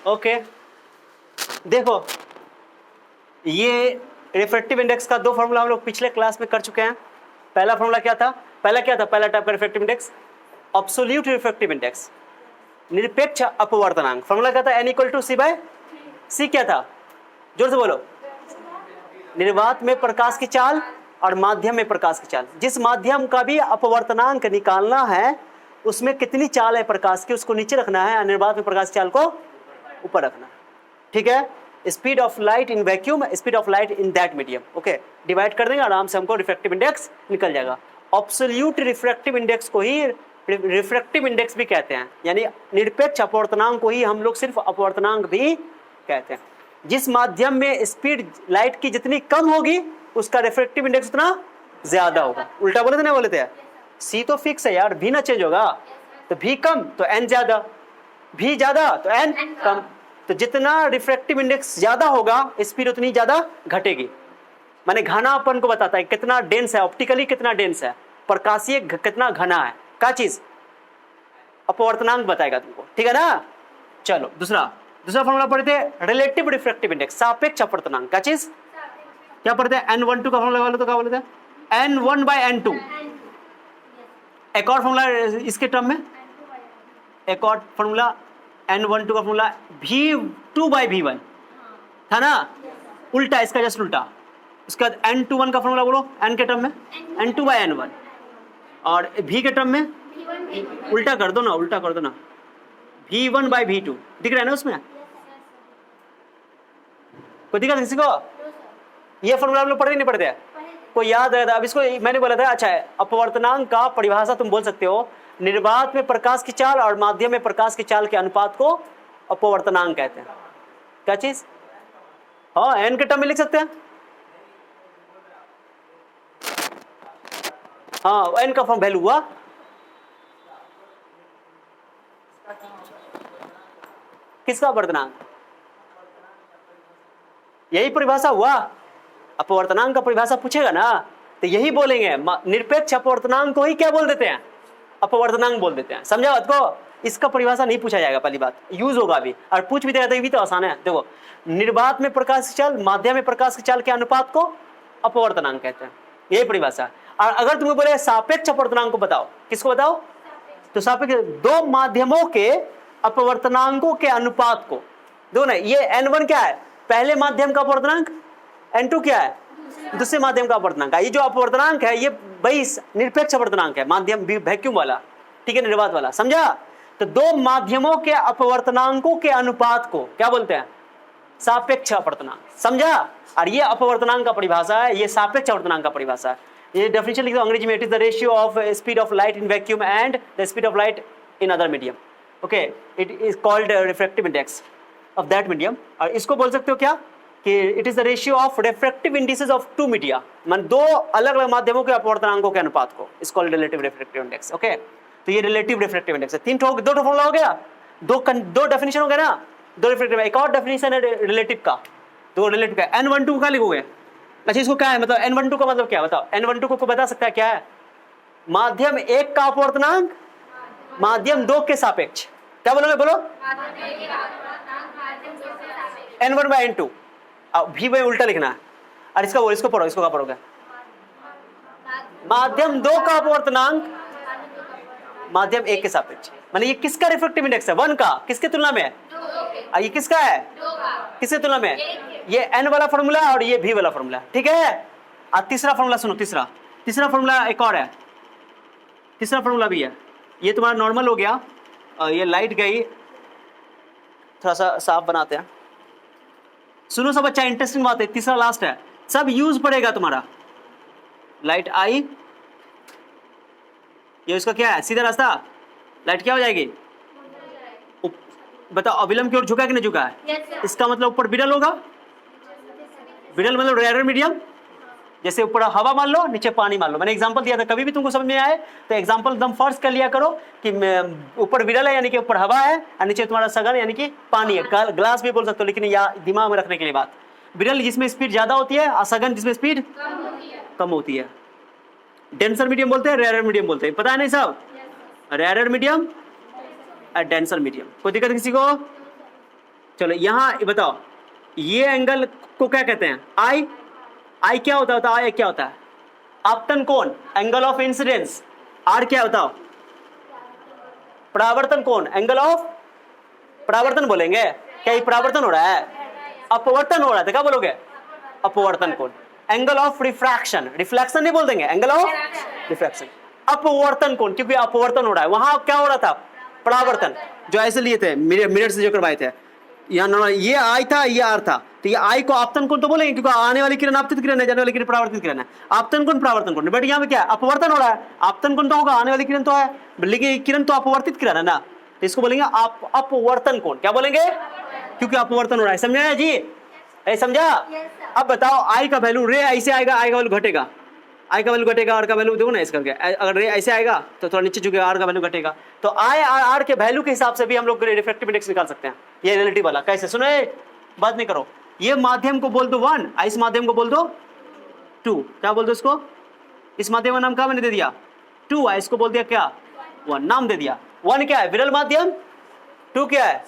Okay देखो, ये refractive index का दो फॉर्मूला हम लोग पिछले क्लास में कर चुके हैं। पहला फॉर्मूला क्या था? पहला टाइप का refractive index absolute refractive index, निरपेक्ष अपवर्तनांक। फॉर्मूला क्या था? n इक्वल टू c क्या था? जोर से बोलो। निर्वात में प्रकाश की चाल और माध्यम में प्रकाश की चाल। जिस माध्यम का भी अपवर्तनांक निकालना है उसमें कितनी चाल है प्रकाश की, उसको नीचे रखना है और निर्वात में प्रकाश की चाल को ऊपर रखना है। ठीक है? Speed of light in vacuum, speed of light in that medium. Okay, divide कर देंगे आराम से, हमको रिफ्रैक्टिव इंडेक्स निकल जाएगा। एब्सोल्यूट रिफ्रैक्टिव इंडेक्स को ही रिफ्रैक्टिव इंडेक्स भी कहते हैं, यानी निरपेक्ष अपवर्तनांक को ही हम लोग सिर्फ अपवर्तनांक भी कहते हैं। जिस माध्यम में स्पीड लाइट की जितनी कम होगी उसका रिफ्रैक्टिव इंडेक्स उतना ज्यादा होगा। उल्टा बोले थे ना? बोले थे सी तो फिक्स है यार, भी ना चेंज होगा। तो भी कम तो एन ज्यादा, भी ज्यादा तो एन कम। तो जितना रिफ्रैक्टिव इंडेक्स ज्यादा होगा स्पीड उतनी ज्यादा घटेगी। माने घनापन को बताता है, कितना डेंस है ऑप्टिकली, कितना डेंस है प्रकाशीय, कितना घना है, क्या चीज? अपवर्तनांक बताएगा तुमको। ठीक है ना? चलो दूसरा फॉर्मूला पढ़ते हैं, रिलेटिव रिफ्रैक्टिव इंडेक्स, सापेक्ष अपवर्तनांक। क्या चीज? क्या पढ़ते हैं? n12 का फॉर्मूला लगा लो तो क्या बोलते हैं? n1/n2। एक और फॉर्मूला इसके टर्म में, एक और फॉर्मूला n12 का फॉर्मूला v2/v1 था ना? उल्टा, इसका जस्ट उल्टा। उसके बाद n21 का फॉर्मूला बोलो n के टर्म में, n2/n1। और v के टर्म में उल्टा कर दो ना, उल्टा कर दो ना, v1/v2। दिख रहा है ना उसमें? कोई दिक्कत किसी को? ये फॉर्मूला हम लोग पढ़ते नहीं पढ़ते हैं? कोई याद रहता? अब इसको मैंने बोला था। अच्छा है, अपवर्तनांक का परिभाषा तुम बोल सकते हो, निर्वात में प्रकाश की चाल और माध्यम में प्रकाश की चाल के अनुपात को अपवर्तनांक कहते हैं। क्या चीज? हाँ, एन के टर्म में लिख सकते हैं। हाँ, एन का फॉर्म वैल्यू हुआ किसका? अपवर्तनांक। यही परिभाषा हुआ। अपवर्तनांक का परिभाषा पूछेगा ना तो यही बोलेंगे। निरपेक्ष अपवर्तनांक को ही क्या बोल देते हैं? अपवर्तनांक बोल देते हैं। समझा बात को? इसका परिभाषा नहीं पूछा जाएगा, पहली बात। यूज होगा भी, और पूछ भी देगा तो ये भी तो आसान है। देखो, निर्वात में प्रकाश की चाल, माध्यम में प्रकाश की चाल के अनुपात को अपवर्तनांक कहते हैं, यही परिभाषा। और अगर तुम्हें बोले सापेक्ष अपवर्तनांक को बताओ, किसको बताओ? तो सापेक्ष दो माध्यमों के अपवर्तनांकों के अनुपात को। दो ना, ये n1 क्या है? पहले माध्यम का अपवर्तनांक। n2 क्या है? दूसरे माध्यम का अपवर्तनांक। ये जो अपवर्तनांक है ये वही निरपेक्ष अपवर्तनांक है, माध्यम वैक्यूम वाला। ठीक है, निर्वात वाला। समझा? तो दो माध्यमों के अपवर्तनांकों के अनुपात को क्या बोलते हैं? सापेक्ष अपवर्तनांक। समझा? और ये अपवर्तनांक का परिभाषा है, ये सापेक्ष अपवर्तनांक का परिभाषा है। ये डेफिनेशन लिख दो अंग्रेजी में, it is the ratio of speed of light in vacuum and the speed of light in other medium. Okay, it is called refractive index of that medium. और इसको बोल सकते हो क्या कि it is the ratio of refractive indices of two media, मान दो अलग अलग माध्यमों के अपवर्तनांकों के अनुपात को, is called relative refractive index. Okay, तो ये रिलेटिव रिफ्रैक्टिव इंडेक्स है। दो फॉर्मूला हो गया, दो डेफिनेशन हो गया ना, दो रिफ्रैक्टिव। एक और डेफिनेशन है रिलेटिव का, दो रिलेटिव का। n12 का लिखोगे। अच्छा, इसको क्या है मतलब? n12 का मतलब क्या बताओ? n12 को बता सकता है क्या है? माध्यम एक का अपवर्तनांक माध्यम दो के सापेक्ष। क्या बोलोगे? बोलो। n1/n2। भी भाई उल्टा लिखना है। और इसको पढ़ो, इसको क्या पढ़ोगे? माध्यम दो का अपवर्तनांक माध्यम एक के सापेक्ष। माने ये किसका रिफ्रैक्टिव इंडेक्स है? 1 का। किसके तुलना में? ये किसका है? किसके तुलना में? ये n वाला फॉर्मूला और ये v वाला फॉर्मूला। ठीक है? और तीसरा फॉर्मूला सुनो, तीसरा फॉर्मूला एक और है, तीसरा फॉर्मूला भी है। ये तुम्हारा नॉर्मल हो गया, ये लाइट गई, थोड़ा सा साफ बनाते हैं। सुनो सब, अच्छा इंटरेस्टिंग बात है, तीसरा लास्ट है, सब यूज पड़ेगा तुम्हारा। लाइट आई, ये इसका क्या है? सीधा रास्ता। लाइट क्या हो जाएगी? बताओ, अविलंब की ओर झुका कि नहीं झुका है? yes, इसका मतलब ऊपर विरल होगा। विरल मतलब रेयर मीडियम। जैसे ऊपर हवा मान लो, नीचे पानी मान लो। मैंने एग्जांपल दिया था, कभी भी तुमको समझ में आए तो एग्जांपल एकदम फर्ज कर लिया करो कि ऊपर विरल है यानी कि ऊपर हवा है, और नीचे तुम्हारा सघन यानी कि पानी है। ग्लास भी बोल सकते हो, लेकिन या दिमाग में रखने के लिए बात, विरल जिसमें स्पीड ज्यादा होती है और सघन जिसमें स्पीड कम होती है। डेंसर मीडियम बोलते हैं, रेयर मीडियम बोलते हैं, पता है नहीं सब? रेयर मीडियम और डेंसर मीडियम। कोई दिक्कत किसी को? चलो यहाँ बताओ, ये एंगल को क्या कहते हैं? आई। आई क्या होता है? आई क्या होता है? आपतन कोण, एंगल ऑफ इंसिडेंस। आर क्या बताओ? परावर्तन कोण, एंगल ऑफ परावर्तन बोलेंगे। क्या ये परावर्तन हो रहा है? अपवर्तन हो रहा है, क्या बोलोगे? अपवर्तन कोण। एंगल ऑफ रिफ्रैक्शन, रिफ्लेक्शन नहीं बोल देंगे, एंगल ऑफ रिफ्रैक्शन। अपवर्तन कोण, क्योंकि अपवर्तन हो रहा है, वहां क्या हो रहा था? परावर्तन। जो ऐसे लिए थे मिरर से जो करवाए थे, यहाँ ये आई था, ये आर था, तो ये आई को आपतन कोण तो बोलेंगे, क्योंकि आने वाली किरण आपतित किरण है, जाने वाली किरण परावर्तित किरण है। आपतन कोण परावर्तन कोण, बट यहाँ पे क्या है? अपवर्तन हो रहा है। आपतन कोण तो होगा, आने वाली किरण तो है, लेकिन किरण तो अपवर्तित किरण है ना, तो इसको बोलेंगे अपवर्तन कोण। क्या बोलेंगे? क्योंकि अपवर्तन हो रहा है। समझा जी? समझा? अब बताओ, आई का वैल्यू, रे ऐसे आएगा, आई का वैल्यू घटेगा, आई का वैल्यू घटेगा, आर का वैल्यू देखो ना इस करके, अगर रे ऐसे आएगा तो थोड़ा नीचे झुकेगा, आर का वैल्यू घटेगा। तो आई और आर के वैल्यू के हिसाब से भी हम लोग रिफ्रैक्टिव इंडेक्स निकाल सकते हैं। ये रिलेटिव वाला कैसे? सुनो, बात नहीं करो। ये माध्यम को बोल दो 1, इस माध्यम को बोल दो 2। क्या बोल दो इसको? इस माध्यम का नाम क्या मैंने दे दिया? 2 है, इसको बोल दिया क्या? 1, नाम दे दिया। 1 क्या है? विरल माध्यम। 2 क्या है?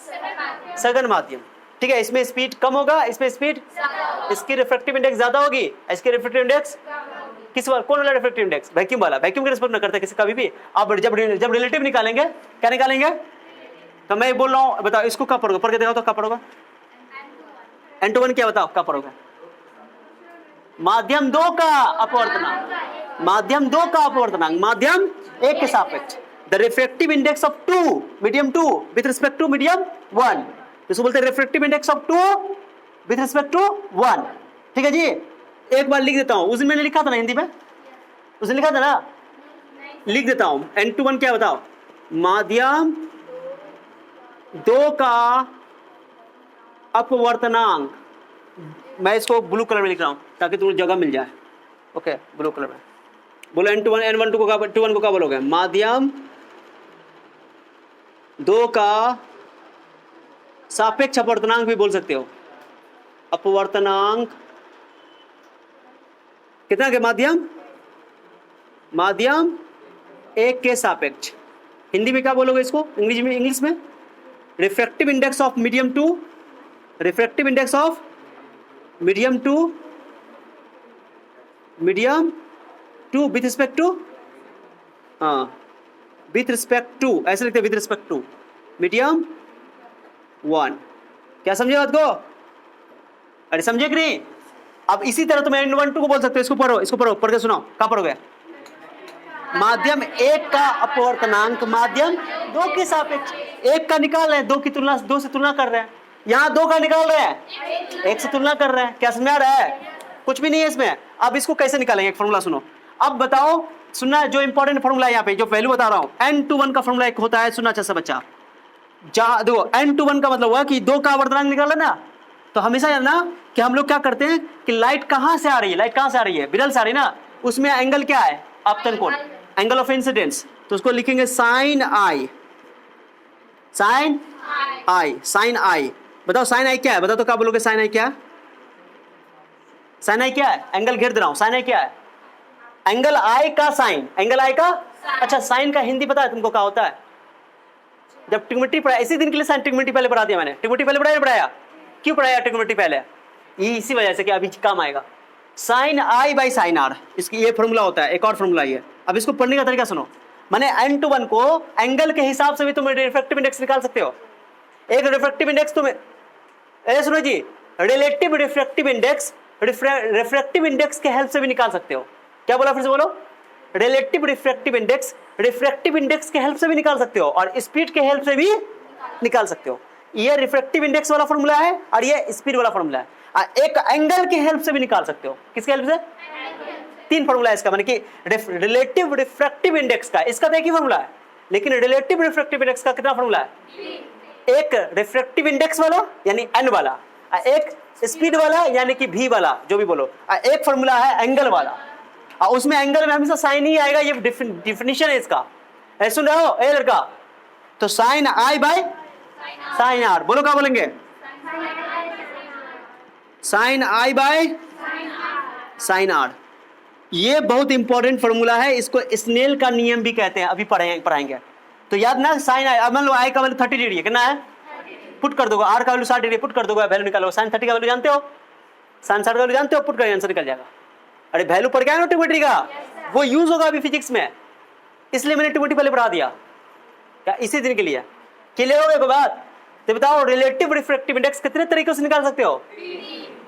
सघन माध्यम। ठीक है, इसमें स्पीड कम होगा, इसमें स्पीड, इसकी रिफ्रैक्टिव इंडेक्स ज्यादा होगी, इसकी रिफ्रैक्टिव इंडेक्स किस वाला? कौन वाला रिफ्रैक्टिव इंडेक्स? वैक्यूम वाला। वैक्यूम के रिस्पेक्ट में करता है किसी कभी भी। अब जब रिलेटिव निकालेंगे, क्या निकालेंगे? तो मैं बोल रहा हूं, बताओ इसको क्या पढ़ोगे? पढ़ के देखो तो क्या पढ़ोगे? N21 क्या बताओ क्या पढ़ोगे? माध्यम 2 का अपवर्तनांक, माध्यम 2 का अपवर्तनांक, माध्यम 1 के सापेक्ष। The refractive index of 2, medium 2 with respect to medium 1, इसको बोलते हैं refractive index of 2 with respect to 1। ठीक है जी? एक बार लिख देता हूं, उस दिन मैंने लिखा था ना हिंदी में, उस दिन लिखा था ना, लिख देता हूं। N21 क्या बताओ? माध्यम 2 का अपवर्तनांक। मैं इसको ब्लू कलर में लिख रहा हूं ताकि तुम्हें जगह मिल जाए। ओके, ब्लू कलर में बोलो। N12 को क्या बोलोगे? माध्यम 2 का सापेक्ष अपवर्तनांक भी बोल सकते हो। अपवर्तनांक कितना के? माध्यम 1 के सापेक्ष। हिंदी में क्या बोलोगे इसको? इंग्लिश में refractive index of medium 2, refractive index of medium 2 with respect to, with respect to, ऐसे लिखते हैं, विथ रिस्पेक्ट टू मीडियम 1। क्या समझे बात को? अरे समझे कि नहीं? अब इसी तरह तुम N12 को बोल सकते हो। इसको पढ़ो, पढ़ के सुनाओ। क्या पढ़ोगे? माध्यम 1 का अपवर्तनांक माध्यम 2 के सापेक्ष। 1 का निकाल रहे हैं, 2 की तुलना, 2 से तुलना कर रहे हैं। यहाँ 2 का निकाल रहे हैं, 1 से तुलना कर रहे हैं। क्या समझ आ रहा है? कुछ भी नहीं है इसमें। अब इसको कैसे निकालेंगे? एक फॉर्मूला सुनो। अब बताओ, सुनना, जो इंपॉर्टेंट फॉर्मूला है यहाँ पे, जो वैल्यू बता रहा हूँ, N21 का फॉर्मूला एक होता है, सुनना अच्छा सा बच्चा। जहां देखो N21 का मतलब हुआ कि 2 का अपवर्तनांक निकाला ना, तो हमेशा जानना कि हम लोग क्या करते हैं कि लाइट कहां से आ रही है, लाइट कहां से आ रही है? विरल से आ रही है ना, उसमें एंगल क्या है? आपतन कोण, एंगल ऑफ इंसिडेंस। तो उसको लिखेंगे साइन आई, साइन आई, साइन आई। बताओ साइन आई क्या है? बताओ तो क्या बोलोगे? साइन आई क्या है? साइन आई क्या है? एंगल घेर दे रहा हूं। साइन आई क्या है? एंगल आई का साइन, एंगल आई का। अच्छा, साइन का हिंदी पता है तुमको क्या होता है? जब ट्रिग्नोमेट्री पढ़ाया, इसी दिन के लिए साइन ट्रिग्नोमेट्री पहले पढ़ा दिया मैंने। ट्रिग्नोमेट्री पहले पढ़ाया। क्यों पढ़ाया ट्रिग्नोमेट्री पहले? ये इसी वजह से कि अभी काम आएगा। Sine i by sine r, इसकी ये फॉर्मूला होता है। एक और फॉर्मूला ये, अब इसको पढ़ने का तरीका सुनो। मैंने N21 को एंगल के हिसाब से भी तुम रिफ्रैक्टिव इंडेक्स निकाल सकते हो। एक रिफ्रैक्टिव इंडेक्स तुम्हें, सुनो जी, relative refractive index refractive index के हेल्प से भी निकाल सकते हो। क्या बोला? फिर से बोलो। Relative refractive index refractive index के हेल्प से भी निकाल सकते हो, और स्पीड के हेल्प से भी निकाल सकते हो। ये रिफ्रैक्टिव इंडेक्स वाला फॉर्मूला है और ये स्पीड वाला फॉर्मूला है। एक एंगल के हेल्प से भी निकाल सकते हो। किसके हेल्प से? 3 फॉर्मूला है इसका, माने कि रिलेटिव रिफ्रैक्टिव इंडेक्स का, इसका तो एक ही फॉर्मूला है, लेकिन रिलेटिव रिफ्रैक्टिव इंडेक्स का कितना फॉर्मूला है? एक रिफ्रैक्टिव इंडेक्स वाला यानी n वाला, एक स्पीड वाला यानी कि v वाला, जो भी बोलो, एक फॉर्मूला है एंगल वाला। उसमें एंगल में हमेशा साइन ही आएगा, ये डिफिनेशन है इसका। सुन रहे हो ए लड़का? तो sine i by sine r, बोलो क्या बोलेंगे? Sine i by sine r. ये बहुत इंपॉर्टेंट फॉर्मूला है, इसको स्नेल का नियम भी कहते हैं। अभी पढ़ाएंगे। तो याद ना, साइन आई, अब मान लो आई का वैल्यू 30 डिग्री है, कितना है? पुट कर दोगे, आर का वैल्यू 60 डिग्री पुट कर दोगे, वैल्यू निकालोगे। साइन 30 का वैल्यू जानते हो, साइन 60 का वैल्यू जानते हो, पुट कर आंसर निकल जाएगा। अरे वैल्यू पड़ गया ना ट्रिग्नोमेट्री का, वो यूज होगा अभी फिजिक्स में, इसलिए मैंने ट्रिग्नोमेट्री पहले पढ़ा दिया क्या, इसी दिन के लिए। क्लियर हो गया बात? तो बताओ रिलेटिव रिफ्रैक्टिव इंडेक्स कितने तरीकों से निकाल सकते हो?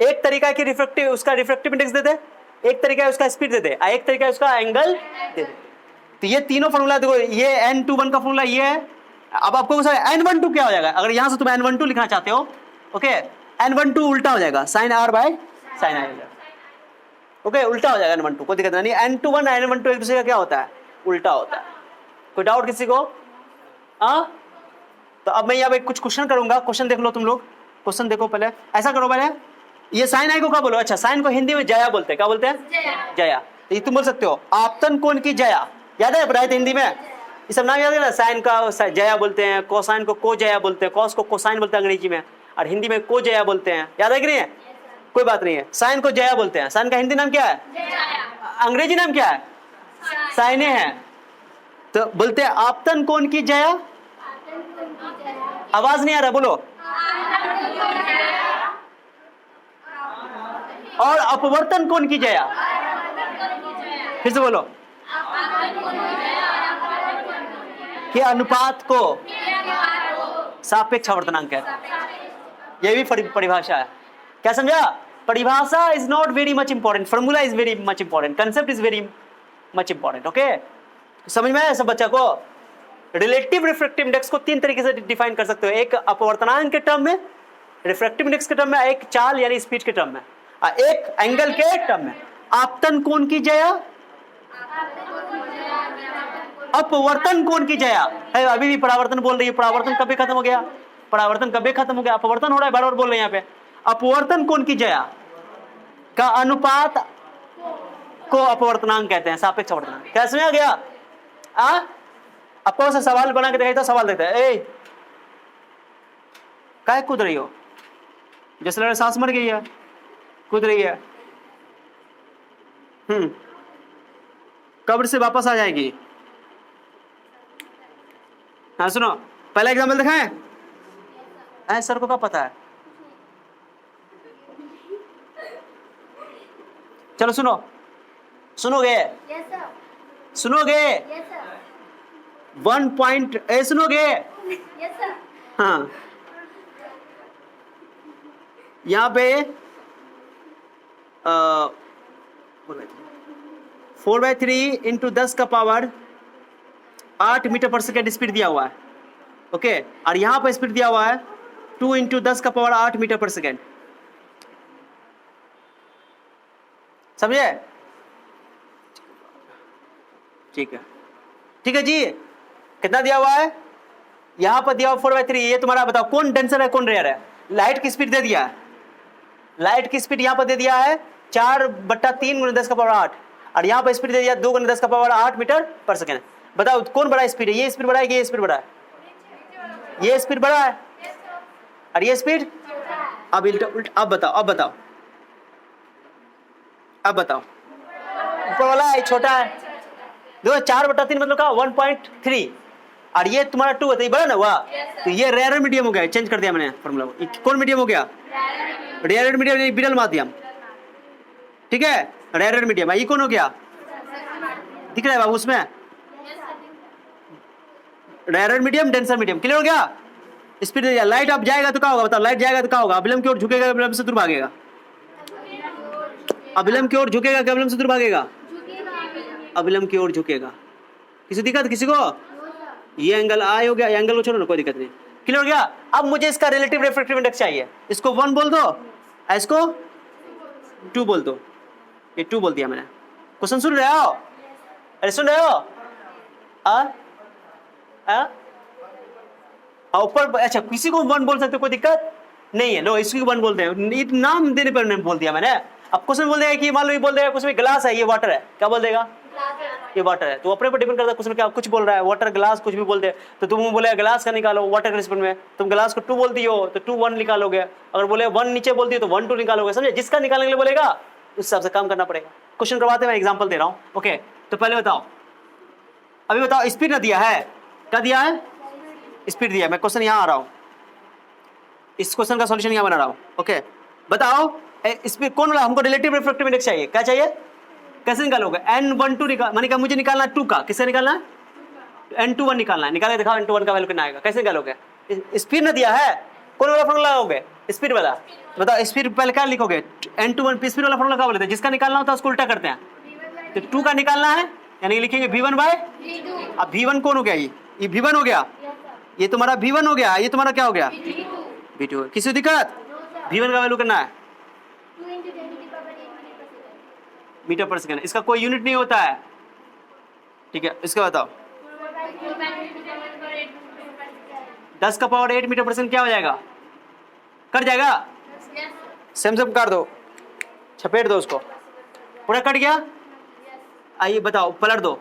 एक तरीका है कि रिफ्रैक्टिव, उसका रिफ्रैक्टिव इंडेक्स दे दे, एक तरीका है उसका स्पीड दे दे, एक तरीका है उसका एंगल दे दे। तो ये तीनों फॉर्मूला देखो, ये n21 का फॉर्मूला ये है। अब आपको n12 क्या हो जाएगा, अगर यहां से तुम n12 लिखना चाहते हो, ओके, n12 उल्टा हो जाएगा, sine r by sine i, okay, उल्टा हो जाएगा n12, कोई दिक्कत नहीं। n21 n12 एक दूसरे का क्या होता है, उल्टा होता है। कोई डाउट किसी को? हाँ, तो अब मैं यहाँ पे कुछ क्वेश्चन करूंगा, क्वेश्चन देख लो तुम लोग, क्वेश्चन देखो पहले, ऐसा करो पहले, ये साइन आई को क्या बोलो? अच्छा, साइन को हिंदी में जया बोलते हैं, क्या बोलते हैं? जया। तो ये तुम बोल सकते हो आपतन कोण की जया, याद है पढ़ाए थे हिंदी में, ये सब नाम याद है ना, साइन का जया बोलते हैं, कोसाइन को को जया बोलते हैं, कॉस को कोसाइन बोलते हैं अंग्रेजी में, और हिंदी में को जया बोलते हैं, याद है कि नहीं है? कोई बात नहीं है, साइन को जया बोलते हैं। साइन का हिंदी नाम क्या है? अंग्रेजी नाम क्या है? साइने है। तो बोलते हैं आपतन कोण की जया, आवाज नहीं आ रहा, बोलो। और अपवर्तन कोण की जया, फिर से बोलो, के अनुपात को सापेक्ष आवर्तनांक कहते हैं। ये भी परिभाषा है, क्या समझा? परिभाषा is not very much important, formula is very much important, concept is very much important. Okay, समझ में आया सब बच्चा को? रिलेटिव रिफ्रैक्टिव इंडेक्स को तीन तरीके से डिफाइन कर सकते हो, एक अपवर्तनांक के टर्म में, रिफ्रैक्टिव इंडेक्स के टर्म में, एक चाल यानी स्पीड के टर्म में, एक एंगल के टर्म में। आपतन कोण की जया, अपवर्तन कोण की जया है, अभी भी परावर्तन बोल रही है, परावर्तन कभी खत्म हो गया, परावर्तन कभी खत्म हो गया, अपवर्तन हो रहा है, बार बार बोल रहे हैं यहाँ पे। अपवर्तन कोण की जया का अनुपात को अपवर्तनांक कहते हैं, सापेक्ष अपवर्तनांक। क्या समझ गया? आपको से सवाल बना के दिखाई तो सवाल देते हैं, ए काय कूद रही हो, जैसे लड़े सांस मर गई है, कूद रही है, कब्र से वापस आ जाएगी। हाँ सुनो, पहला एग्जाम्पल दिखाएं, सर को क्या पता है? चलो सुनो, सुनोगे? सुनोगे? 1 पॉइंट सुनोगे? हाँ, यहाँ पे 4/3 इंटू 10 का पावर 8 मीटर पर सेकेंड स्पीड दिया हुआ है, ओके, और यहाँ पर स्पीड दिया हुआ है 2 इंटू 10 का पावर 8 मीटर पर सेकेंड। समझे? ठीक है, ठीक है जी। कितना दिया हुआ है? यहाँ पर दिया हुआ 4/3। ये तुम्हारा बताओ कौन डेंसर है कौन रेयर है? लाइट की स्पीड दे दिया है, लाइट की स्पीड यहाँ पर दे दिया है 4/3 × 10 का पावर 8, और यहाँ पर स्पीड दे दिया 2 × 10 का पावर 8 मीटर पर सेकेंड। बताओ कौन बड़ा स्पीड है? ये स्पीड बड़ा है कि ये स्पीड बड़ा है? ये स्पीड बड़ा है, और ये स्पीड अब अब बताओ, अब बताओ, अब बताओ, ऊपर वाला है छोटा है, देखो 4/3 मतलब का 1.3, और ये तुम्हारा 2 है, तो ये बड़ा ना हुआ, तो ये रेयर मीडियम हो गया, चेंज कर दिया मैंने फॉर्मूला को। कौन मीडियम हो गया? रेयर मीडियम, बिरल माध्यम, ठीक है, रेयर मीडियम। ये कौन हो गया? दिख रहा है बाबू उसमें? Rare medium, denser medium. Clear हो गया? स्पीड दिया, लाइट अब जाएगा तो क्या होगा? बताओ, लाइट जाएगा तो क्या होगा? अभिलंब की ओर झुकेगा, अभिलंब से दूर भागेगा? अभिलंब की ओर झुकेगा, अभिलंब से दूर भागेगा? अभिलंब की ओर झुकेगा। किसी दिक्कत किसी को? ये एंगल आई हो गया, एंगल को छोड़ो ना, कोई दिक्कत नहीं। क्लियर हो गया? अब मुझे इसका रिलेटिव रिफ्रैक्टिव इंडेक्स चाहिए, इसको 1 बोल दो, इसको 2 बोल दो। ये 2 बोल दिया मैंने। क्वेश्चन सुन रहे हो? अरे सुन रहे हो? ऊपर अच्छा, किसी को 1 बोल सकते हो, कोई दिक्कत नहीं है। लो इसको 1 बोलते हैं, नाम देने पर नहीं बोल दिया मैंने। अब क्वेश्चन बोल देगा कि मान लो ये बोल देगा कुछ में ग्लास है, ये वाटर है, क्या बोल देगा? ये वाटर है। तो अपने पर डिपेंड करता है कुछ में क्या कुछ बोल रहा है, वाटर ग्लास कुछ भी बोल दे, तो तुम बोले ग्लास का निकालो वाटर के रिस्पेक्ट में, तुम ग्लास को 2 बोल दियो तो 2 1 निकालोगे, अगर बोले 1 नीचे बोल दियो तो 1 2 निकालोगे। समझे? जिसका निकालने के लिए बोलेगा उस हिसाब से काम करना पड़ेगा। क्वेश्चन करवाते मैं एग्जाम्पल दे रहा हूँ। ओके, तो पहले बताओ, अभी बताओ, स्पीड ना दिया है, क्या दिया है? स्पीड दिया। मैं क्वेश्चन यहाँ आ रहा हूँ, इस क्वेश्चन का सॉल्यूशन यहाँ बना रहा हूँ। ओके बताओ इसमें कौन वाला हमको रिलेटिव रिफ्रैक्टिव इंडेक्स चाहिए, क्या चाहिए, कैसे निकालोगे? n12 निकाल माने क्या मुझे निकालना 2 का, किससे निकालना है? n21 निकालना है, निकाल के दिखाओ n21 का वैल्यू कितना आएगा, कैसे निकालोगे? स्पीड ना दिया है, कौन वाला फॉर्मूला लगाओगे? स्पीड वाला। बताओ स्पीड पहले क्या लिखोगे? n21 स्पीड वाला फॉर्मूला क्या बोलते हैं, जिसका निकालना होता है उसको उल्टा करते हैं। तो 2 का निकालना है यानी लिखेंगे v1 बाय, अब v1 कौन हो गया? ये v1 हो गया, ये तुम्हारा v1 हो गया, ये तुम्हारा क्या हो गया? v2। किसी दिक्कत? v1 का वैल्यू करना है मीटर पर सेकंड, इसका कोई यूनिट नहीं होता है, ठीक है। इसका बताओ 10 का पावर 8 मीटर पर सेकंड क्या हो जाएगा? कट जाएगा, सेम सेम काट दो, छपेट दो उसको, पूरा कट गया। आइए बताओ पलट दो,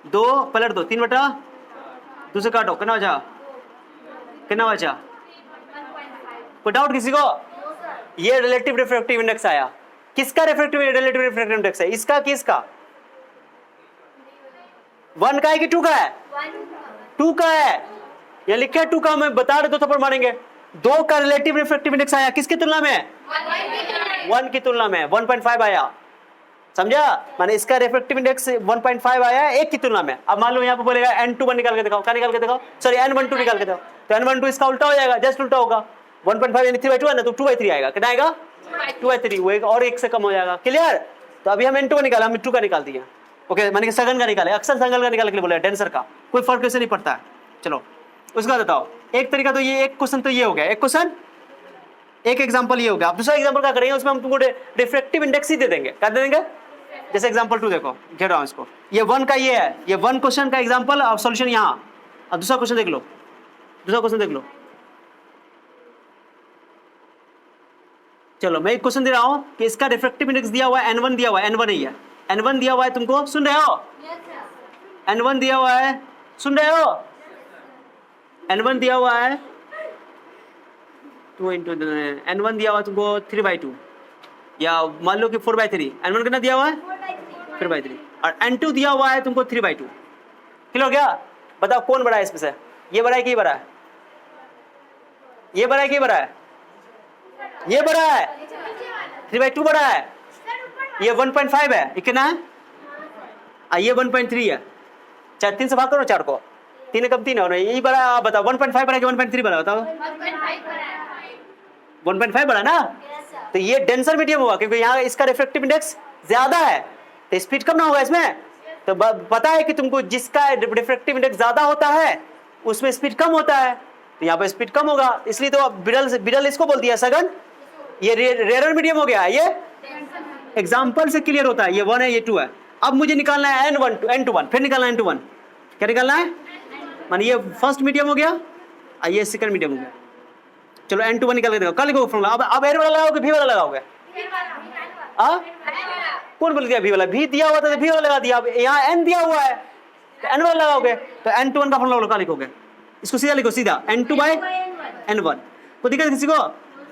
2 पलट दो, 3/2 से काटो, कितना बचा? कितना बचा? कोई डाउट किसी को? ये रिलेटिव रिफ्रैक्टिव इंडेक्स आया, किसका रिफ्रैक्टिव रिलेटिव रिफ्रैक्टिव इंडेक्स है? इसका कि इसका? 1 का है कि 2 का है? 2 का है, ये लिखा है 2 का, मैं बता रहे 2 थप्पड़ मारेंगे। 2 का रिलेटिव रिफ्रैक्टिव इंडेक्स आया, किसकी तुलना में? 1 की तुलना में 1.5 आया, समझा? माने इसका रिफ्रैक्टिव इंडेक्स 1.5 आया 1 की तुलना में। अब मान लो यहाँ पे बोलेगा n21 निकाल के दिखाओ, क्या निकाल के दिखाओ? सॉरी n12 निकाल के दिखाओ, तो n12 इसका उल्टा हो जाएगा, जस्ट उल्टा होगा। 1.5 यानी 3/2 है ना, तो 2/3 आएगा, कितना आएगा? 2/3, वो एक और 1 से कम हो जाएगा। क्लियर? तो अभी हम n21 निकाला, हम 2 का निकाल दिया। ओके माने कि सघन का निकाले, अक्सर सघन का निकालने के लिए बोला है, डेंसर का कोई फर्क वैसे नहीं पड़ता है। चलो उसका बताओ, एक तरीका तो ये, एक क्वेश्चन तो ये हो गया, एक क्वेश्चन एक एग्जांपल ये हो गया। अब दूसरा एग्जांपल क्या करेंगे, उसमें हम तुमको रिफ्रैक्टिव इंडेक्स ही दे देंगे, क्या दे देंगे? जैसे एग्जांपल 2 देखो, घेर रहा हूं इसको, ये 1 का ये है, ये 1 क्वेश्चन का एग्जांपल और सॉल्यूशन यहाँ। अब दूसरा क्वेश्चन देख लो, दूसरा क्वेश्चन देख लो। चलो मैं एक क्वेश्चन दे रहा हूं कि इसका रिफ्रैक्टिव इंडेक्स दिया हुआ है n1 दिया हुआ है, n1 ही है, n1 दिया हुआ है, तुमको सुन रहे हो? n1 दिया हुआ है, सुन रहे हो? n1 दिया हुआ है 2 into n1 दिया हुआ है तुमको 3/2 या मान लो कि 4/3। n1 कितना दिया हुआ है? 3/3। और n2 दिया हुआ है तुमको 3/2। क्लियर हो गया? बताओ कौन बड़ा है इसमें से? ये बड़ा है कि ये बड़ा है? ये बड़ा है कि ये बड़ा है? ये बड़ा है, 3/2 बड़ा है, ये 1.5 है, ये कितना है? ये 1.3 है। चाहे 3 से भाग करो 4 को, 3 कम 3 है, यही बड़ा। आप बताओ 1.5 बड़ा कि 1.3 बड़ा? बताओ 1.5 बड़ा ना। तो ये डेंसर मीडियम हुआ क्योंकि यहाँ इसका रिफ्रैक्टिव इंडेक्स ज्यादा है, तो स्पीड कम ना होगा इसमें। तो पता है कि तुमको जिसका रिफ्रैक्टिव इंडेक्स ज्यादा होता है उसमें स्पीड कम होता है, तो यहाँ पे स्पीड कम होगा, इसलिए तो बिरल इसको बोल दिया सघन। ये रेयर मीडियम हो गया, ये एग्जाम्पल से क्लियर होता है। ये 1 है, ये 2 है। अब मुझे निकालना है n21, फिर निकालना है n21। क्या निकालना है? मान ये फर्स्ट मीडियम हो गया, ये सेकंड मीडियम हो गया। चलो n21 निकाल के देखो, कल लिखो फॉर्मूला। अब एन वाला लगाओगे भी वाला लगाओगे? कौन बोल दिया भी वाला? भी दिया हुआ था तो भी वाला लगा दिया। अब यहाँ n दिया हुआ है तो n वाला लगाओगे, तो n21 का फॉर्मूला क्या लिखोगे? इसको सीधा लिखो, सीधा n2/n1। को दिक्कत किसी को?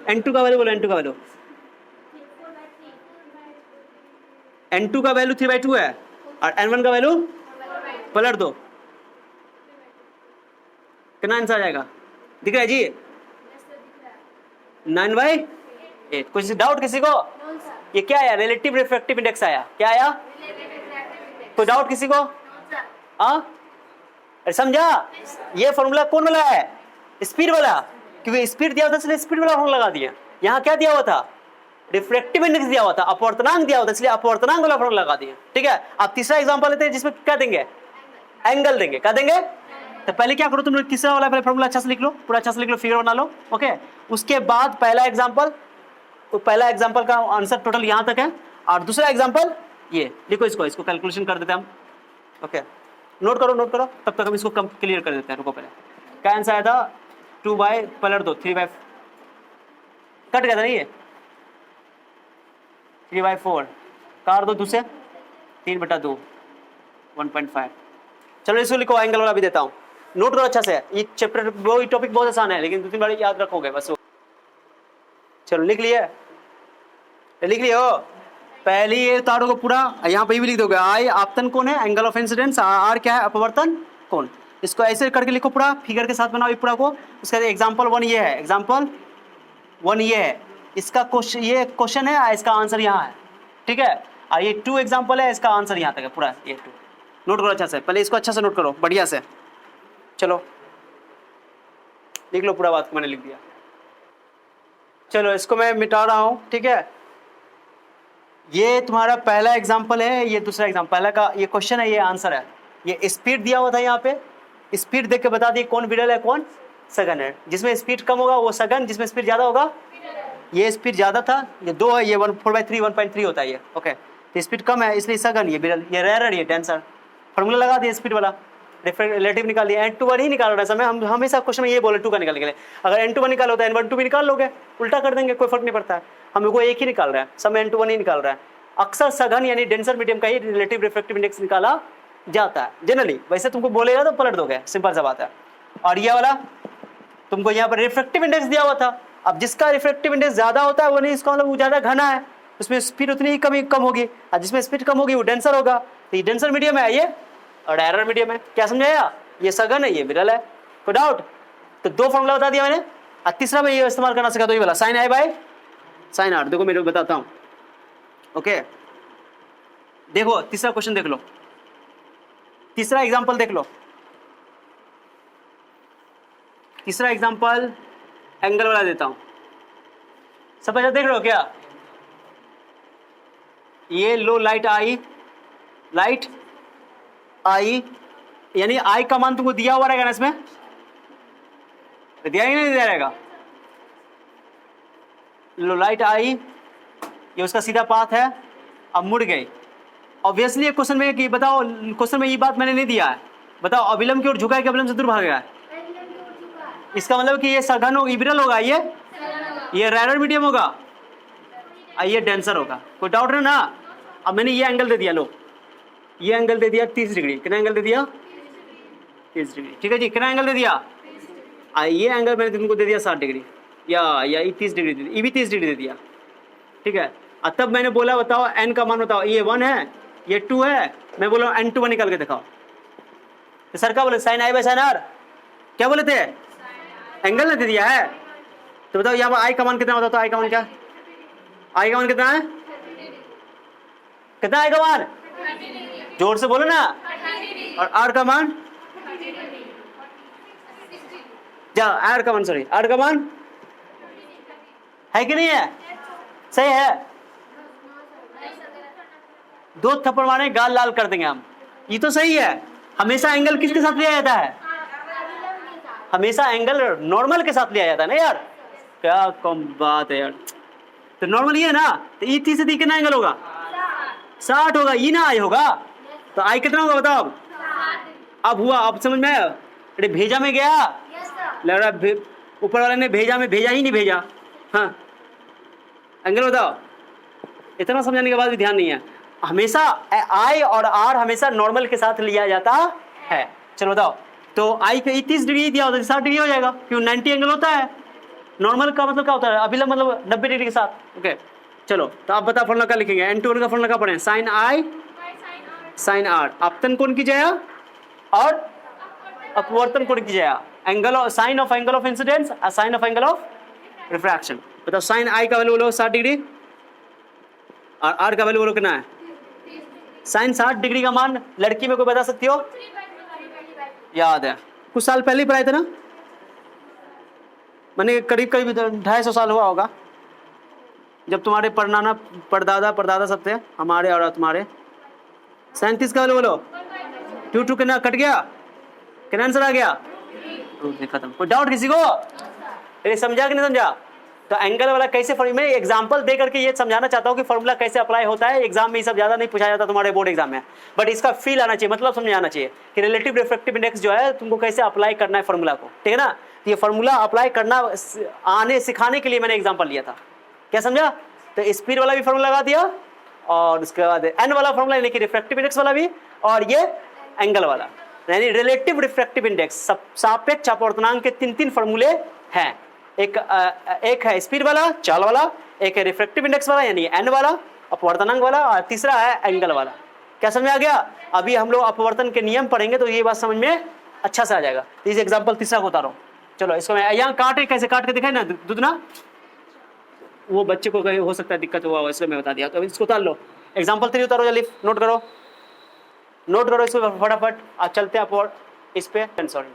n2 का वैल्यू बोलो, n2 का वैल्यू, n2 का वैल्यू 3/2 है और n1 का वैल्यू पलट दो, कितना आंसर आ जाएगा? दिख रहा है जी? 9/8। कुछ डाउट किसी को? ये क्या आया? रिलेटिव रिफ्रैक्टिव इंडेक्स आया। क्या आया? कोई डाउट किसी को? समझा? ये फॉर्मूला कौन वाला है? स्पीड वाला, क्योंकि स्पीड दिया होता इसलिए स्पीड वाला फॉर्मूला लगा दिया। यहाँ क्या दिया हुआ था? रिफ्रैक्टिव इंडेक्स दिया हुआ था, अपवर्तनांक दिया हुआ था, इसलिए अपवर्तनांक वाला फॉर्मूला लगा दिया। ठीक है। अब तीसरा एग्जांपल लेते हैं जिसमें क्या देंगे? एंगल देंगे। क्या देंगे? तो पहले क्या करो, तुम लोग तीसरा वाला पहले फॉर्मूला अच्छा से लिख लो, पूरा अच्छा से लिख लो, फिगर बना लो। ओके, उसके बाद पहला एग्जांपल, तो पहला एग्जांपल का आंसर टोटल यहाँ तक है, और दूसरा एग्जांपल ये लिखो, इसको कैलकुलेशन कर देते हैं हम। ओके, नोट करो, तब तक हम इसको क्लियर कर देते हैं। रुको, पहले क्या आंसर आया था? 2 बाय पलट दो, 3/4 कट गया था नहीं, ये 3/4 काट दो, दूसरे 3/2 1.5। चलो इसको लिखो, एंगल वाला भी देता हूँ, नोट करो अच्छा से। ये चैप्टर वो टॉपिक बहुत आसान है, लेकिन 2-3 बार याद रखोगे बस। चलो लिख लिए हो। पहले ये उतारो को पूरा, यहाँ पे भी लिख दोगे। आई आपतन कोण है, एंगल ऑफ इंसिडेंस, आर क्या है? अपवर्तन कोण। इसको ऐसे करके लिखो, पूरा फिगर के साथ बनाओ पूरा को। उसका एग्जांपल 1 ये है, एग्जांपल 1 ये है, इसका क्वेश्चन, ये क्वेश्चन है, इसका आंसर यहाँ है, ठीक है। और ये 2 एग्जाम्पल है, इसका आंसर यहाँ तक है पूरा, ये 2 नोट करो अच्छा से, पहले इसको अच्छा से नोट करो बढ़िया से। चलो लिख लो पूरा बात मैंने लिख दिया। चलो इसको मैं मिटा रहा हूँ, ठीक है। ये तुम्हारा पहला एग्जाम्पल है, ये दूसरा एग्जाम्पल, पहला का ये क्वेश्चन है, ये आंसर है। ये स्पीड दिया हुआ था यहाँ पे, स्पीड देख के बता दिए कौन विरल है कौन सघन है। जिसमें स्पीड कम होगा वो सघन, जिसमें स्पीड ज्यादा होगा, ये स्पीड ज्यादा था, ये 2 है, ये 4/3 1.3 होता है ये, ओके। तो स्पीड कम है इसलिए सघन, ये विरल, ये रेयर, ये डेंसर। फॉर्मूला लगा दिया स्पीड वाला, रिलेटिव निकाल दिया, n/1 ही निकाल रहा है समय, हम हमेशा क्वेश्चन में ये बोले 2 का निकालने के लिए। अगर n/1 निकाल होता है n/2 भी निकाल लोगे, उल्टा कर देंगे, कोई फर्क नहीं पड़ता है, हम को एक ही निकाल रहा है, समय n/1 ही निकाल रहा है। अक्सर सघन यानी डेंसर मीडियम का ही रिलेटिव रिफ्रैक्टिव इंडेक्स निकाला जाता है जनरली, वैसे तुमको बोलेगा तो पलट दोगे, सिंपल सा बात है। और ये वाला तुमको यहाँ पर रिफ्रैक्टिव इंडेक्स दिया हुआ था, अब जिसका रिफ्रैक्टिव इंडेक्स ज्यादा होता है वो नहीं, इसका मतलब वो ज्यादा घना है, उसमें स्पीड उतनी ही कम होगी, और जिसमें स्पीड कम होगी वो डेंसर होगा। तो ये डेंसर मीडियम है ये, और एरर मीडियम है। क्या समझाया? ये सघन है, ये विरल है, कोई डाउट? तो 2 फॉर्मूला बता दिया मैंने, और तीसरा मैं ये इस्तेमाल करना सीखा, तो ये वाला sin i by sin r। देखो मेरे को बताता हूँ, ओके। देखो तीसरा क्वेश्चन देख लो, तीसरा एग्जांपल देख लो, तीसरा एग्जांपल एंगल वाला देता हूं, सब अच्छा देख रहे हो क्या? ये लो लाइट आई यानी आई का मान तुमको दिया हुआ रहेगा ना, इसमें दिया ही नहीं दिया रहेगा। लो लाइट आई, ये उसका सीधा पाथ है, अब मुड़ गई। ऑब्वियसली एक क्वेश्चन में कि बताओ, क्वेश्चन में ये बात मैंने नहीं दिया है, बताओ अविलंब की ओर झुका है कि अविलंब से दूर भागेगा है? इसका मतलब कि ये सघन होगा, विरल होगा, ये रेयर मीडियम होगा, ये डेंसर होगा, कोई डाउट नहीं ना? अब मैंने ये एंगल दे दिया, लो ये एंगल दे दिया 30 डिग्री, कितना एंगल दे दिया? 30 डिग्री, ठीक है जी। कितना एंगल दे दिया? ये एंगल मैंने तुमको दे दिया 60 डिग्री, या ये 30 डिग्री दे दिया, ये भी 30 डिग्री दे दिया, ठीक है। और तब मैंने बोला बताओ n का मान बताओ, ये 1 है, ये 2 है, मैं बोला n/1 निकाल के दिखाओ। तो सर क्या बोले? sin i by sin r, क्या बोले थे? एंगल ने दे दिया है, तो बताओ यहाँ पर i का मान कितना बताओ, तो i का मान क्या? i का मान कितना है? कितना i का मान? जोर से बोलो ना। और r का मान? r का मान, सॉरी r का मान है कि नहीं है? सही है। 2 थप्पड़ मारे गाल लाल कर देंगे हम, ये तो सही है। हमेशा एंगल किसके साथ लिया जाता है? हमेशा एंगल नॉर्मल के साथ लिया जाता है ना यार, क्या कम बात है यार। तो नॉर्मल ये है ना, तो ई 30 से कितना एंगल होगा? 60 होगा, ये ना आई होगा, तो आई कितना होगा बताओ? अब हुआ, अब समझ में आया? अरे भेजा में गया, लग रहा ऊपर वाले ने भेजा में भेजा ही नहीं भेजा। हाँ एंगल बताओ, इतना समझाने के बाद भी ध्यान नहीं है। हमेशा आई और आर हमेशा नॉर्मल के साथ लिया जाता है। चलो बताओ, तो आई पे 30 डिग्री दिया होता है, 60 डिग्री हो जाएगा, क्यों? 90 एंगल होता है। नॉर्मल का मतलब क्या होता है? अभिलंब मतलब 90 डिग्री के साथ, ओके। चलो तो आप बताओ फॉर्मूला क्या लिखेंगे? n/1 का फॉर्मूला क्या पढ़े? sin i sin r, अपतन कोण की जया और अपवर्तन कोण की जया, angle of sine of angle of incidence और sine of angle of refraction. बताओ sin i का वैल्यू बोलो 60 डिग्री और r का वैल्यू बोलो कितना है? sin 60 डिग्री का मान लड़की में कोई बता सकती हो? याद है, कुछ साल पहले ही पढ़ाए थे ना, मैंने करीब 250 साल हुआ होगा जब तुम्हारे परदादा सब थे, हमारे और तुम्हारे। 37 का बोलो 2 कितना कट गया? कितना आंसर आ गया? खत्म। कोई डाउट किसी को? अरे समझा कि नहीं समझा? तो एंगल वाला कैसे मैं एग्जांपल दे करके ये समझाना चाहता हूँ कि फॉर्मूला कैसे अप्लाई होता है। एग्जाम में ये सब ज्यादा नहीं पूछा जाता तुम्हारे बोर्ड एग्जाम में, बट इसका फील आना चाहिए, मतलब समझ आना चाहिए कि रिलेटिव रिफ्रैक्टिव इंडेक्स जो है तुमको कैसे अप्लाई करना है फॉर्मूला को, ठीक है ना। तो ये फॉर्मूला अप्लाई करना सिखाने के लिए मैंने एग्जाम्पल लिया था, क्या समझा? तो स्पीड वाला भी फॉर्मूला लगा दिया, और उसके बाद एन वाला फॉर्मूला यानी कि रिफ्रैक्टिव इंडेक्स वाला भी, और ये एंगल वाला यानी रिलेटिव रिफ्रैक्टिव इंडेक्स, सापेक्ष अपवर्तनांक के 3 फॉर्मूले हैं। एक है स्पीड वाला, चाल वाला, एक है रिफ्रैक्टिव इंडेक्स वाला यानी एन वाला, अपवर्तनांक वाला, और तीसरा है एंगल वाला। क्या समझ आ गया? अभी हम लोग अपवर्तन के नियम पढ़ेंगे तो ये बात समझ में अच्छा से आ जाएगा। तो इस एग्जाम्पल तीसरा को उतारो। चलो इसको मैं यहाँ कैसे काट के दिखाए ना, दूधना वो बच्चे को कहीं हो सकता है दिक्कत हुआ हो, इसलिए मैं बता दिया। तो इसको उतार लो। एग्जाम्पल 3 उतारो जल्दी, नोट करो, नोट करो इसको फटाफट। आज चलते हैं अपवर्ड इस पे, सॉरी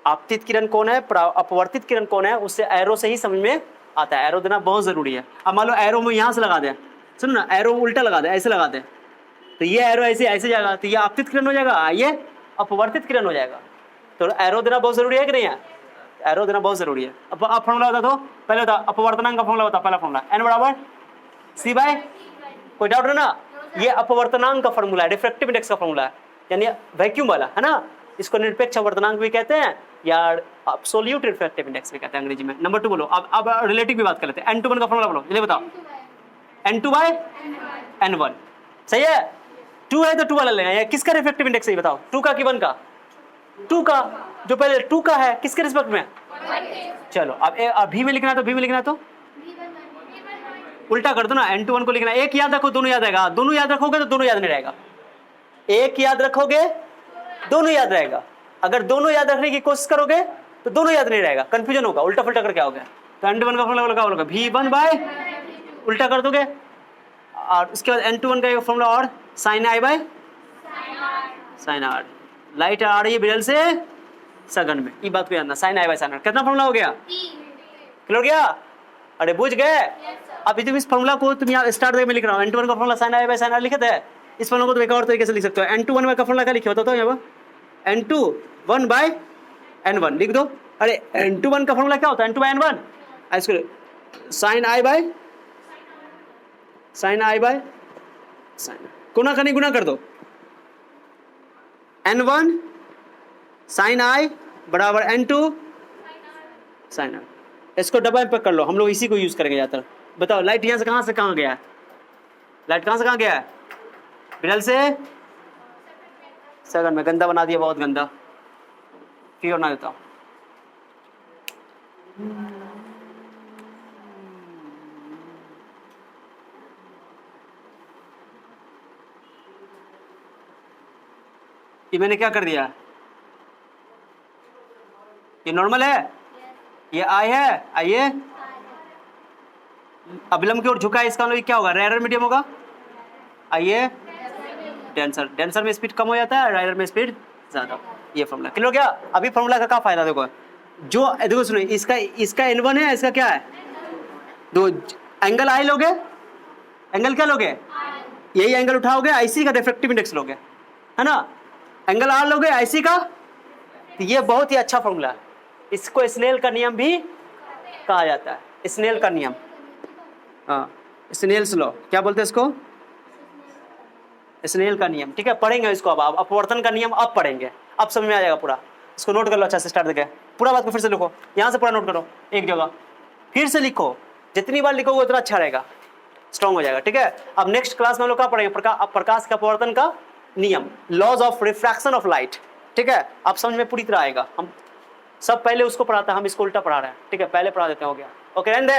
आपतित किरण कौन है, अपवर्तित किरण कौन है, उससे एरो से ही समझ में आता है। एरो देना बहुत जरूरी है। अब मान लो एरो में यहाँ से लगा दे, सुनो ना, एरो उल्टा लगा दे, ऐसे लगा दे, तो ये एरो ऐसे ऐसे जाएगा, तो ये आपतित किरण हो जाएगा, ये अपवर्तित किरण हो जाएगा। तो एरो देना बहुत जरूरी है कि नहीं है? एरो देना बहुत जरूरी है। अब आप फॉर्मूला बता दो, पहले बता अपवर्तनांक का फॉर्मूला बता। पहला फॉर्मूला n बराबर c बाय, कोई डाउट है ना? ये अपवर्तनांक का फॉर्मूला है, रिफ्रैक्टिव इंडेक्स का फॉर्मूला है, यानी वैक्यूम वाला है ना। इसको निरपेक्ष अपवर्तनांक भी कहते हैं या एब्सोल्यूट रिफ्रैक्टिव इंडेक्स भी कहते हैं अंग्रेजी में। नंबर 2 बोलो। अब रिलेटिव की बात कर लेते हैं। n2 का फॉर्मूला बोलो, ये बताओ। n2 बाय n1, सही है। 2 है तो 2 वाला लेना है। किसका रिफ्रैक्टिव इंडेक्स है बताओ? 2 का कि 1 का? 2 का। जो पहले 2 का है किसके रिस्पेक्ट में? चलो अब भी में लिखना है तो भी में लिखना है तो उल्टा कर दो ना, n2 1 को लिखना है। एक याद रखो दोनों याद रहेगा, दोनों याद रखोगे तो दोनों याद नहीं रहेगा। एक याद रखोगे दोनों याद रहेगा, अगर दोनों याद रखने की कोशिश करोगे तो दोनों याद नहीं रहेगा, कंफ्यूजन होगा, उल्टा फुल्टा करके आओगे। तो n2 का फॉर्मूला क्या होगा? v1 बाय, उल्टा कर दोगे, और उसके बाद n2 का फॉर्मूला और sin i by sin r। Light आ रही है बिरल से सघन में, ये बात को याद ना, sin i by sin r। कितना फॉर्मूला हो गया? क्लियर हो गया? अरे बुझ गए? अब इस फॉर्मूला को तुम यहाँ स्टार्ट में लिख रहा हूँ, n2 का formula sin i by sin r लिखे थे। इस फॉर्मूला को तुम एक और तरीके से लिख सकते हो। n2 का फॉर्मूला क्या लिखे बताओ तो यहाँ पर? n2 1 बाय n1 लिख दो। अरे n2 का फॉर्मूला क्या होता है? n2 bye n1। इसको sin i बाय sin, गुना करनी गुना कर दो। n1 sin i बराबर n2 sin r। इसको डबल इम्पैक्ट कर लो, हम लोग इसी को यूज करेंगे ज्यादातर। बताओ लाइट यहाँ से कहाँ गया है? लाइट कहाँ से कहाँ गया है? बिरल से सघन में। गंदा बना दिया, बहुत गंदा। क्लियर बना देता हूँ। ये मैंने क्या कर दिया? ये नॉर्मल है, ये आई है, आइए अभिलंब की ओर झुका है, इसका मतलब क्या होगा? रेयर मीडियम होगा। आइए डेंसर, डेंसर में स्पीड कम हो जाता है, रेयर में स्पीड ज्यादा। ये फॉर्मूला क्लियर हो गया? अभी फॉर्मूला का क्या फायदा देखो, जो देखो सुनो, इसका n1 है, इसका क्या है? दो एंगल आई लोगे, एंगल क्या लोगे? यही एंगल उठाओगे, आईसी का रिफ्रैक्टिव इंडेक्स लोगे, है ना। एंगल आर लोगे आईसी का। तो ये बहुत ही अच्छा फॉर्मूला है, इसको स्नेल का नियम भी कहा जाता है। स्नेल का नियम, हाँ स्नेल्स लॉ क्या बोलते हैं इसको? स्नेल का नियम। ठीक है, पढ़ेंगे इसको अब अपवर्तन का नियम अब पढ़ेंगे, अब समझ में आ जाएगा पूरा। इसको नोट कर लो अच्छा से, स्टार्ट देके पूरा बात को फिर से लिखो, यहाँ से पूरा नोट करो एक जगह, फिर से लिखो, जितनी बार लिखोगे उतना अच्छा रहेगा, स्ट्रॉन्ग हो जाएगा। ठीक है, अब नेक्स्ट क्लास में हम लोग क्या पढ़ेंगे? प्रकाश का अपवर्तन का नियम, laws of refraction of light. ठीक है, अब समझ में पूरी तरह आएगा। हम सब पहले उसको पढ़ाते हैं, हम इसको उल्टा पढ़ा रहे हैं। ठीक है, पहले पढ़ा देते हैं, हो गया। Okay, and